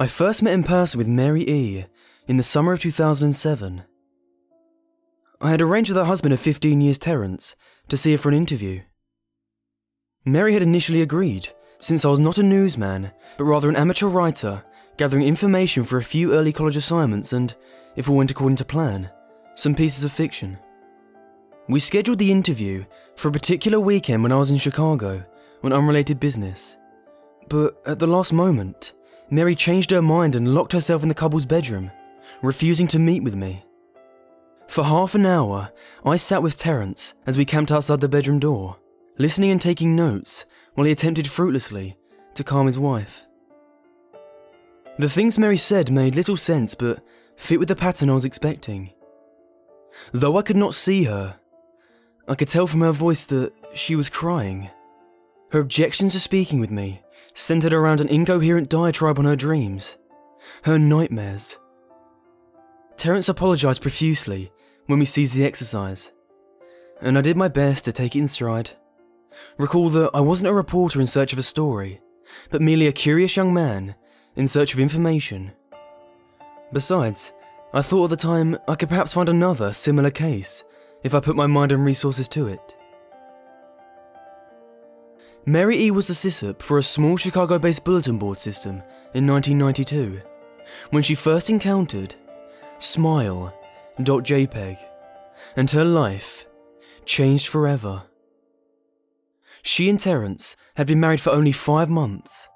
I first met in person with Mary E. in the summer of 2007. I had arranged with her husband of 15 years, Terence, to see her for an interview. Mary had initially agreed, since I was not a newsman, but rather an amateur writer, gathering information for a few early college assignments and, if all went according to plan, some pieces of fiction. We scheduled the interview for a particular weekend when I was in Chicago, on unrelated business. But at the last moment, Mary changed her mind and locked herself in the couple's bedroom, refusing to meet with me. For half an hour, I sat with Terence as we camped outside the bedroom door, listening and taking notes while he attempted fruitlessly to calm his wife. The things Mary said made little sense but fit with the pattern I was expecting. Though I could not see her, I could tell from her voice that she was crying. Her objections to speaking with me centered around an incoherent diatribe on her dreams, her nightmares. Terence apologized profusely when we ceased the exercise, and I did my best to take it in stride. Recall that I wasn't a reporter in search of a story, but merely a curious young man in search of information. Besides, I thought at the time I could perhaps find another similar case if I put my mind and resources to it. Mary E. was the sysup for a small Chicago-based bulletin board system in 1992, when she first encountered Smile.jpg, and her life changed forever. She and Terence had been married for only 5 months.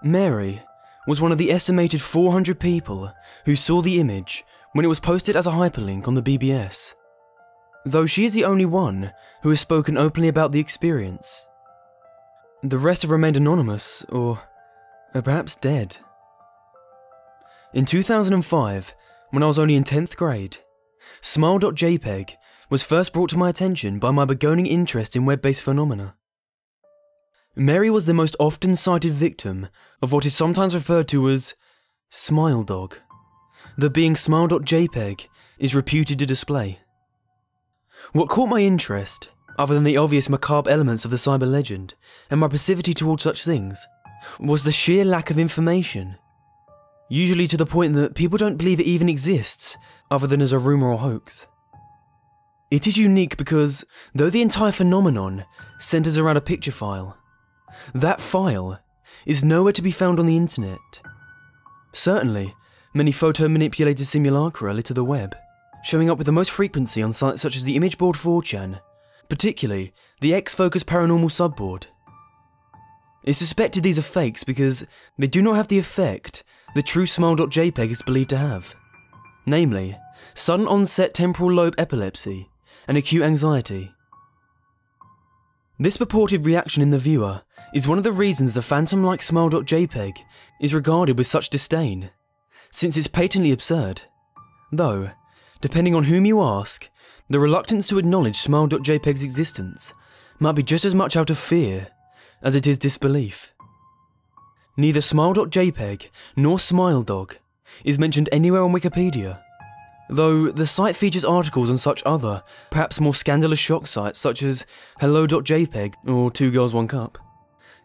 Mary was one of the estimated 400 people who saw the image when it was posted as a hyperlink on the BBS, though she is the only one who has spoken openly about the experience. The rest have remained anonymous, or are perhaps dead. In 2005, when I was only in 10th grade, Smile.jpg was first brought to my attention by my beginning interest in web-based phenomena. Mary was the most often cited victim of what is sometimes referred to as Smile.Dog, the being Smile.jpg is reputed to display. What caught my interest, other than the obvious macabre elements of the cyber legend and my passivity towards such things, was the sheer lack of information, usually to the point that people don't believe it even exists other than as a rumour or hoax. It is unique because, though the entire phenomenon centres around a picture file, that file is nowhere to be found on the internet. Certainly, many photo-manipulated simulacra litter the web, showing up with the most frequency on sites such as the image board 4chan, particularly the X-Focus Paranormal subboard. It's suspected these are fakes because they do not have the effect the true Smile.jpg is believed to have, namely, sudden onset temporal lobe epilepsy and acute anxiety. This purported reaction in the viewer is one of the reasons the phantom like Smile.jpg is regarded with such disdain, since it's patently absurd. Though, depending on whom you ask, the reluctance to acknowledge Smile.jpg's existence might be just as much out of fear as it is disbelief. Neither Smile.jpg nor Smile.Dog is mentioned anywhere on Wikipedia, though the site features articles on such other, perhaps more scandalous shock sites such as Hello.jpg or 2 Girls 1 Cup.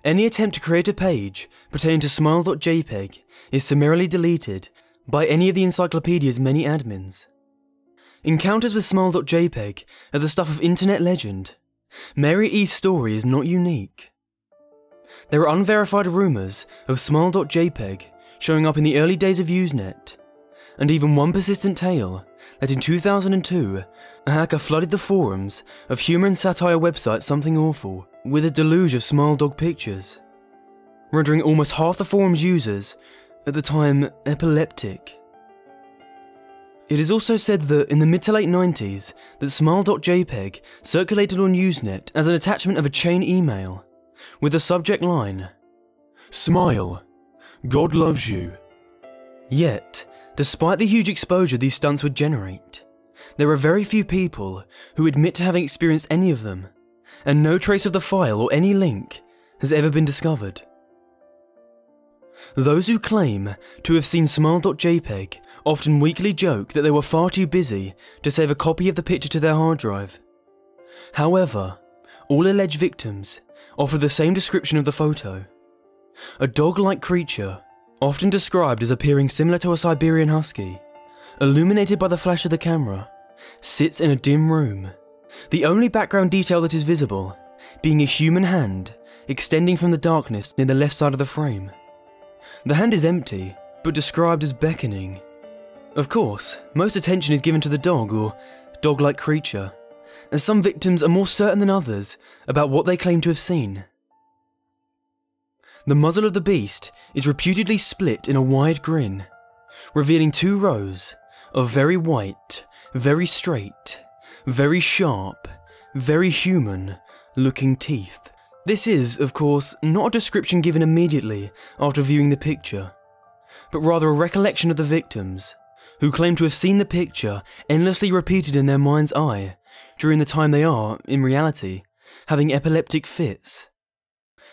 Any attempt to create a page pertaining to Smile.jpg is summarily deleted by any of the encyclopedia's many admins. Encounters with Smile.jpg are the stuff of internet legend. Mary E.'s story is not unique. There are unverified rumours of Smile.jpg showing up in the early days of Usenet, and even one persistent tale that in 2002, a hacker flooded the forums of humour and satire website Something Awful with a deluge of Smile.Dog pictures, rendering almost half the forum's users, at the time, epileptic. It is also said that in the mid to late 90s, that Smile.jpg circulated on Usenet as an attachment of a chain email, with the subject line, "Smile, God loves you." Yet, despite the huge exposure these stunts would generate, there are very few people who admit to having experienced any of them, and no trace of the file or any link has ever been discovered. Those who claim to have seen Smile.jpg often weakly joke that they were far too busy to save a copy of the picture to their hard drive. However, all alleged victims offer the same description of the photo: a dog-like creature often described as appearing similar to a Siberian husky, illuminated by the flash of the camera, sits in a dim room, the only background detail that is visible being a human hand extending from the darkness near the left side of the frame. The hand is empty, but described as beckoning. Of course, most attention is given to the dog or dog-like creature, as some victims are more certain than others about what they claim to have seen. The muzzle of the beast is reputedly split in a wide grin, revealing 2 rows of very white, very straight, very sharp, very human-looking teeth. This is, of course, not a description given immediately after viewing the picture, but rather a recollection of the victims, who claim to have seen the picture endlessly repeated in their mind's eye during the time they are, in reality, having epileptic fits.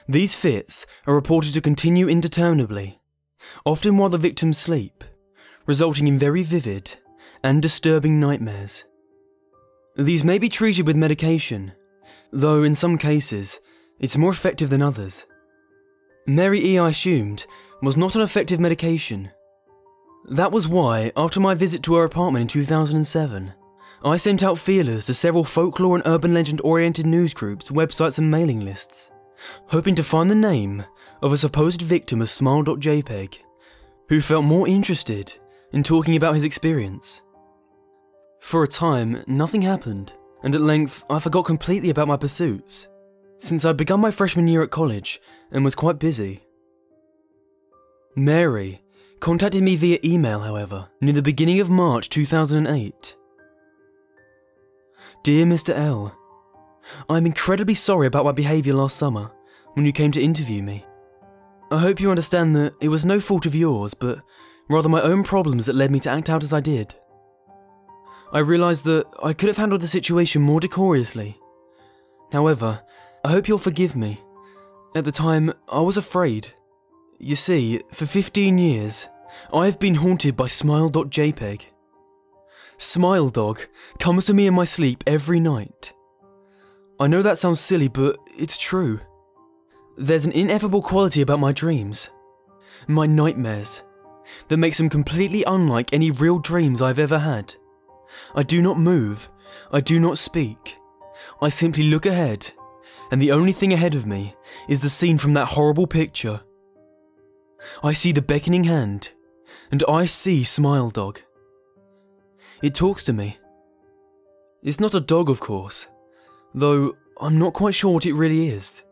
These fits are reported to continue indeterminably, often while the victims sleep, resulting in very vivid and disturbing nightmares. These may be treated with medication, though in some cases, it's more effective than others. Mary E, I assumed, was not on effective medication. That was why, after my visit to her apartment in 2007, I sent out feelers to several folklore and urban legend-oriented news groups, websites and mailing lists, hoping to find the name of a supposed victim of Smile.jpg, who felt more interested in talking about his experience. For a time, nothing happened, and at length I forgot completely about my pursuits, since I'd begun my freshman year at college and was quite busy. Mary contacted me via email, however, near the beginning of March 2008. Dear Mr. L, I am incredibly sorry about my behaviour last summer when you came to interview me. I hope you understand that it was no fault of yours, but rather my own problems that led me to act out as I did. I realised that I could have handled the situation more decorously. However, I hope you'll forgive me. At the time, I was afraid. You see, for 15 years, I have been haunted by Smile.jpg. Smile.Dog comes to me in my sleep every night. I know that sounds silly, but it's true. There's an ineffable quality about my dreams, my nightmares, that makes them completely unlike any real dreams I've ever had. I do not move, I do not speak. I simply look ahead, and the only thing ahead of me is the scene from that horrible picture. I see the beckoning hand, and I see Smile.Dog. It talks to me. It's not a dog, of course, though I'm not quite sure what it really is.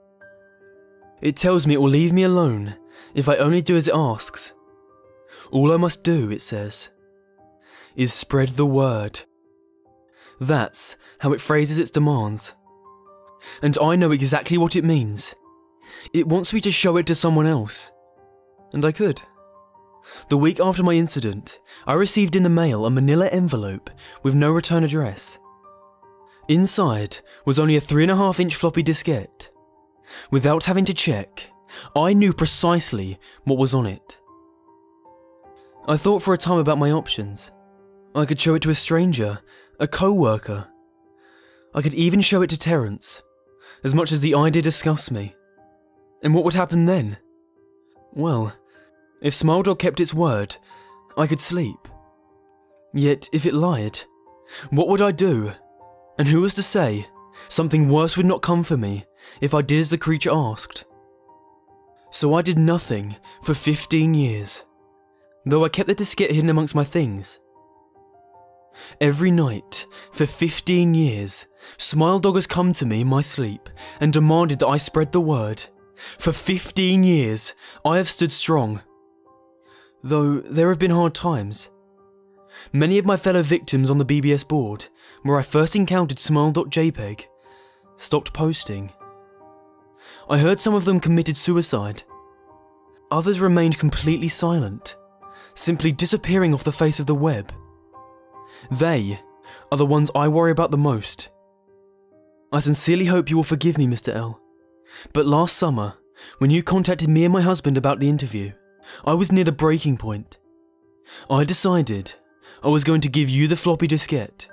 It tells me it will leave me alone if I only do as it asks. All I must do, it says, is spread the word. That's how it phrases its demands. And I know exactly what it means. It wants me to show it to someone else. And I could. The week after my incident, I received in the mail a manila envelope with no return address. Inside was only a 3.5-inch floppy diskette. Without having to check, I knew precisely what was on it. I thought for a time about my options. I could show it to a stranger, a co-worker. I could even show it to Terence, as much as the idea disgusts me. And what would happen then? Well, if Smile.Dog kept its word, I could sleep. Yet if it lied, what would I do? And who was to say something worse would not come for me if I did as the creature asked? So I did nothing for 15 years, though I kept the diskette hidden amongst my things. Every night, for 15 years, Smile.Dog has come to me in my sleep and demanded that I spread the word. For 15 years, I have stood strong. Though there have been hard times. Many of my fellow victims on the BBS board, where I first encountered Smile.jpg, stopped posting. I heard some of them committed suicide. Others remained completely silent, simply disappearing off the face of the web. They are the ones I worry about the most. I sincerely hope you will forgive me, Mr. L. But last summer, when you contacted me and my husband about the interview, I was near the breaking point. I decided I was going to give you the floppy diskette.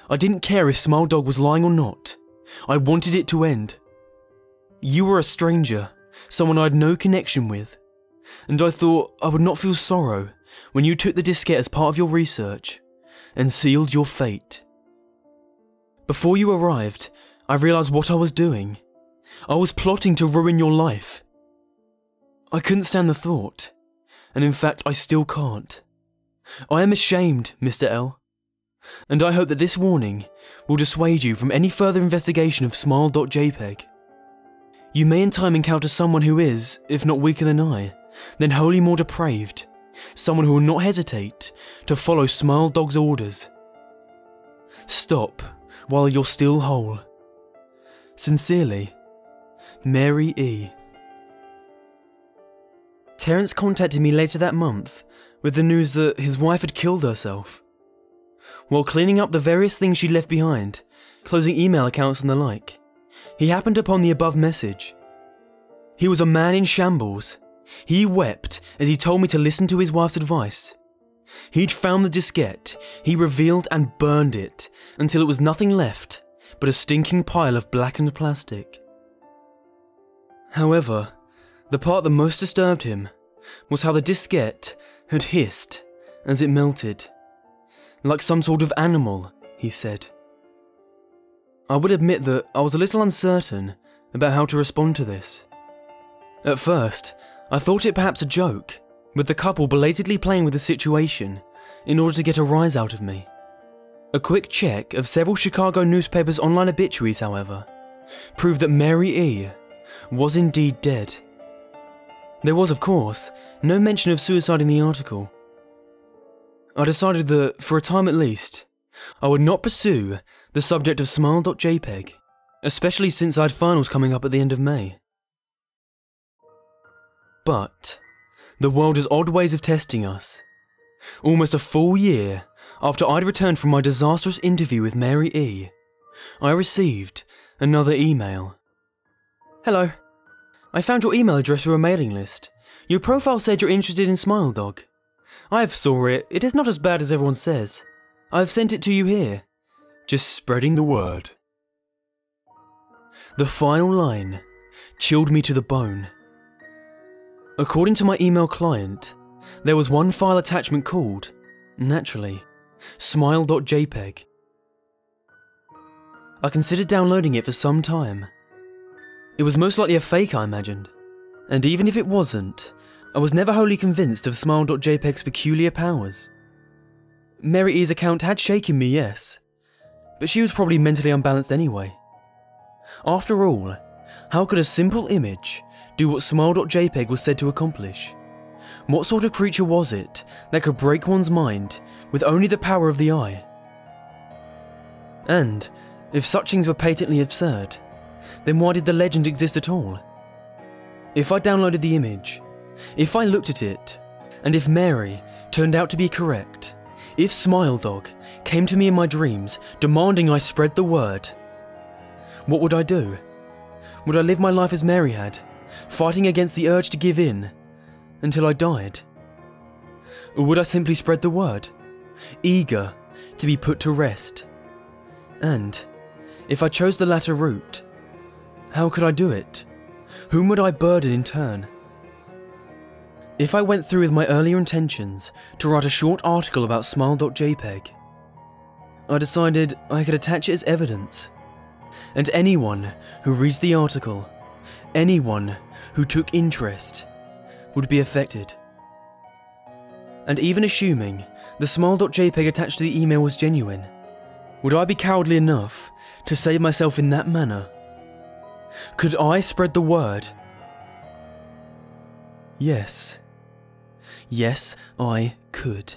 I didn't care if Smile.Dog was lying or not. I wanted it to end. You were a stranger, someone I had no connection with. and I thought I would not feel sorrow when you took the diskette as part of your research and sealed your fate. Before you arrived, I realised what I was doing. I was plotting to ruin your life. I couldn't stand the thought, and in fact I still can't. I am ashamed, Mr. L, and I hope that this warning will dissuade you from any further investigation of Smile.jpg. You may in time encounter someone who is, if not weaker than I, then wholly more depraved, someone who will not hesitate to follow Smile.Dog's orders. Stop while you're still whole. Sincerely, Mary E. Terence contacted me later that month with the news that his wife had killed herself. While cleaning up the various things she'd left behind, closing email accounts and the like, he happened upon the above message. He was a man in shambles. He wept as he told me to listen to his wife's advice. He'd found the diskette, he revealed and burned it until it was nothing left but a stinking pile of blackened plastic. However, the part that most disturbed him was how the diskette had hissed as it melted. Like some sort of animal, he said. I would admit that I was a little uncertain about how to respond to this. At first, I thought it perhaps a joke, with the couple belatedly playing with the situation in order to get a rise out of me. A quick check of several Chicago newspapers' online obituaries, however, proved that Mary E. was indeed dead. There was, of course, no mention of suicide in the article. I decided that, for a time at least, I would not pursue the subject of Smile.jpg, especially since I had finals coming up at the end of May. But the world has odd ways of testing us. Almost a full year after I'd returned from my disastrous interview with Mary E., I received another email. Hello. I found your email address through a mailing list. Your profile said you're interested in Smile.Dog. I have saw it. It is not as bad as everyone says. I have sent it to you here. Just spreading the word. The final line chilled me to the bone. According to my email client, there was one file attachment called, naturally, Smile.jpg. I considered downloading it for some time. It was most likely a fake, I imagined. And even if it wasn't, I was never wholly convinced of Smile.jpg's peculiar powers. Mary E's account had shaken me, yes, but she was probably mentally unbalanced anyway. After all, how could a simple image do what Smile.jpg was said to accomplish? What sort of creature was it that could break one's mind with only the power of the eye? And, if such things were patently absurd, then why did the legend exist at all? If I downloaded the image, if I looked at it, and if Mary turned out to be correct, if Smile.Dog came to me in my dreams demanding I spread the word, what would I do? Would I live my life as Mary had, fighting against the urge to give in until I died? Or would I simply spread the word, eager to be put to rest? And, if I chose the latter route, how could I do it? Whom would I burden in turn? If I went through with my earlier intentions to write a short article about Smile.jpg, I decided I could attach it as evidence, and anyone who reads the article, anyone who took interest, would be affected. And even assuming the Smile.jpg attached to the email was genuine, would I be cowardly enough to save myself in that manner? Could I spread the word? Yes. Yes, I could.